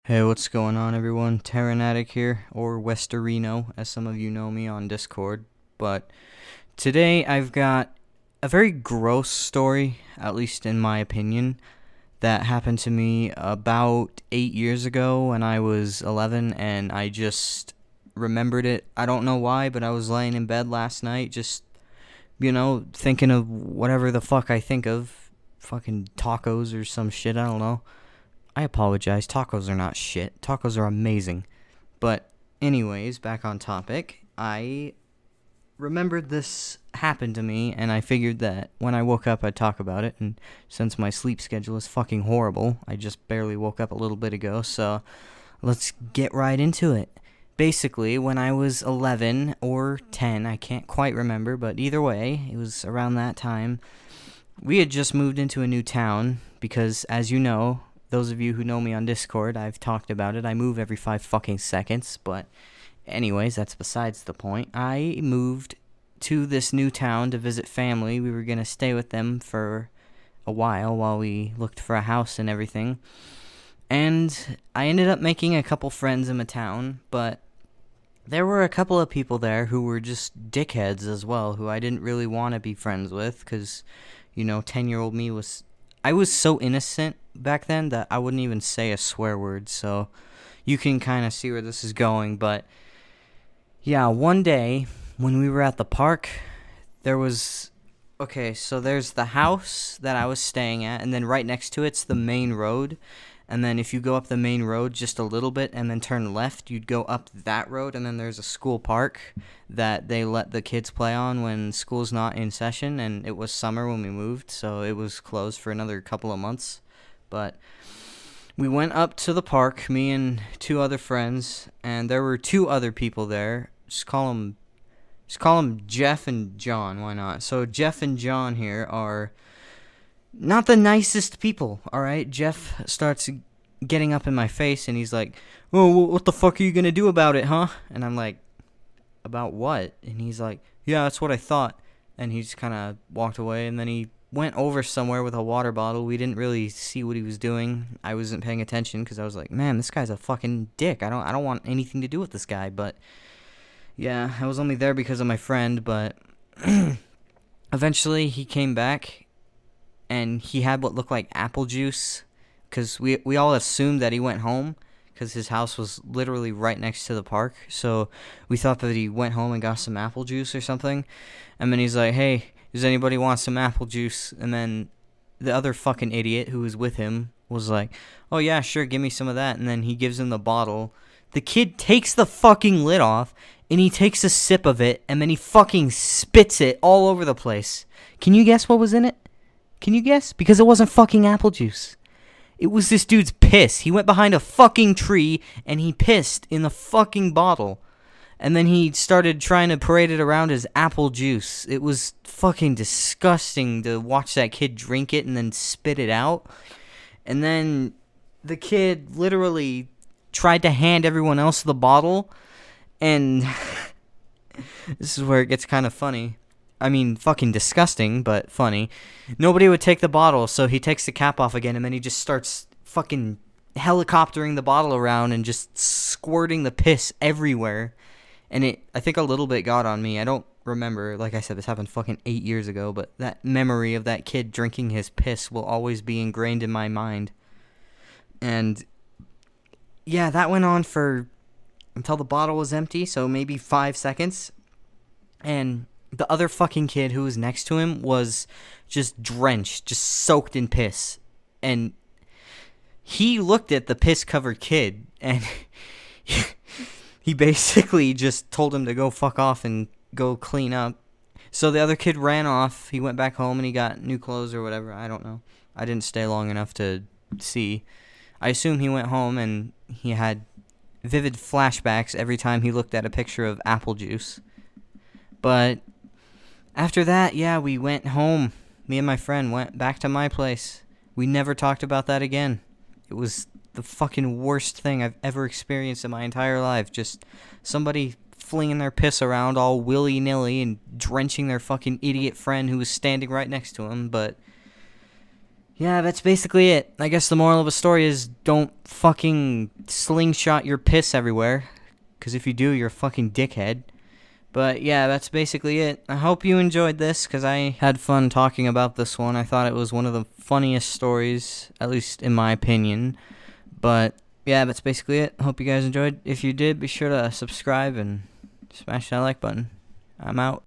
Hey, what's going on, everyone? Terranatic here, or Westerino, as some of you know me on Discord. But today I've got a very gross story, at least in my opinion, that happened to me about 8 years ago when I was 11, and I just remembered it. I don't know why, but I was laying in bed last night, just, thinking of whatever the fuck I think of. Fucking tacos or some shit, I don't know. I apologize. Tacos are not shit. Tacos are amazing. But, anyways, back on topic. I remembered this happened to me, and I figured that when I woke up, I'd talk about it. And since my sleep schedule is fucking horrible, I just barely woke up a little bit ago, so let's get right into it. Basically, when I was 11 or 10, I can't quite remember, but either way, it was around that time. We had just moved into a new town because, as you know, those of you who know me on Discord, I've talked about it. I move every 5 fucking seconds, but anyways, that's besides the point. I moved to this new town to visit family. We were going to stay with them for a while we looked for a house and everything. And I ended up making a couple friends in the town, but there were a couple of people there who were just dickheads as well, who I didn't really want to be friends with because, 10-year-old me was... I was so innocent back then that I wouldn't even say a swear word, so you can kind of see where this is going. But yeah, one day when we were at the park, there was... Okay, so there's the house that I was staying at, and then right next to it's the main road. And then if you go up the main road just a little bit and then turn left, you'd go up that road, and then there's a school park that they let the kids play on when school's not in session, and it was summer when we moved, so it was closed for another couple of months. But we went up to the park, me and two other friends, and there were two other people there. Just call them Jeff and John, why not? So Jeff and John here are not the nicest people, alright? Jeff starts getting up in my face, and he's like, "Oh, what the fuck are you gonna do about it, huh?" And I'm like, "About what?" And he's like, "Yeah, that's what I thought." And he just kind of walked away, and then he went over somewhere with a water bottle. We didn't really see what he was doing. I wasn't paying attention because I was like, "Man, this guy's a fucking dick. I don't want anything to do with this guy." But yeah, I was only there because of my friend, but eventually he came back and he had what looked like apple juice because we all assumed that he went home because his house was literally right next to the park. So we thought that he went home and got some apple juice or something. And then he's like, "Hey, does anybody want some apple juice?" And then the other fucking idiot who was with him was like, "Oh yeah, sure, give me some of that." And then he gives him the bottle. The kid takes the fucking lid off and he takes a sip of it, and then he fucking spits it all over the place. Can you guess what was in it? Can you guess? Because it wasn't fucking apple juice. It was this dude's piss. He went behind a fucking tree and he pissed in the fucking bottle. And then he started trying to parade it around as apple juice. It was fucking disgusting to watch that kid drink it and then spit it out. And then the kid literally tried to hand everyone else the bottle. And this is where it gets kind of funny. I mean, fucking disgusting, but funny. Nobody would take the bottle, so he takes the cap off again, and then he just starts fucking helicoptering the bottle around and just squirting the piss everywhere. And I think a little bit got on me. I don't remember. Like I said, this happened fucking 8 years ago, but that memory of that kid drinking his piss will always be ingrained in my mind. And yeah, that went on for until the bottle was empty, so maybe 5 seconds. And the other fucking kid who was next to him was just drenched, just soaked in piss. And he looked at the piss-covered kid, and he basically just told him to go fuck off and go clean up. So the other kid ran off. He went back home, and he got new clothes or whatever. I don't know. I didn't stay long enough to see. I assume he went home, and he had vivid flashbacks every time he looked at a picture of apple juice. But after that, yeah, we went home. Me and my friend went back to my place. We never talked about that again. It was the fucking worst thing I've ever experienced in my entire life. Just somebody flinging their piss around all willy-nilly and drenching their fucking idiot friend who was standing right next to him. But Yeah, that's basically it. I guess the moral of the story is don't fucking slingshot your piss everywhere. Because if you do, you're a fucking dickhead. But yeah, that's basically it. I hope you enjoyed this because I had fun talking about this one. I thought it was one of the funniest stories, at least in my opinion. But yeah, that's basically it. Hope you guys enjoyed. If you did, be sure to subscribe and smash that like button. I'm out.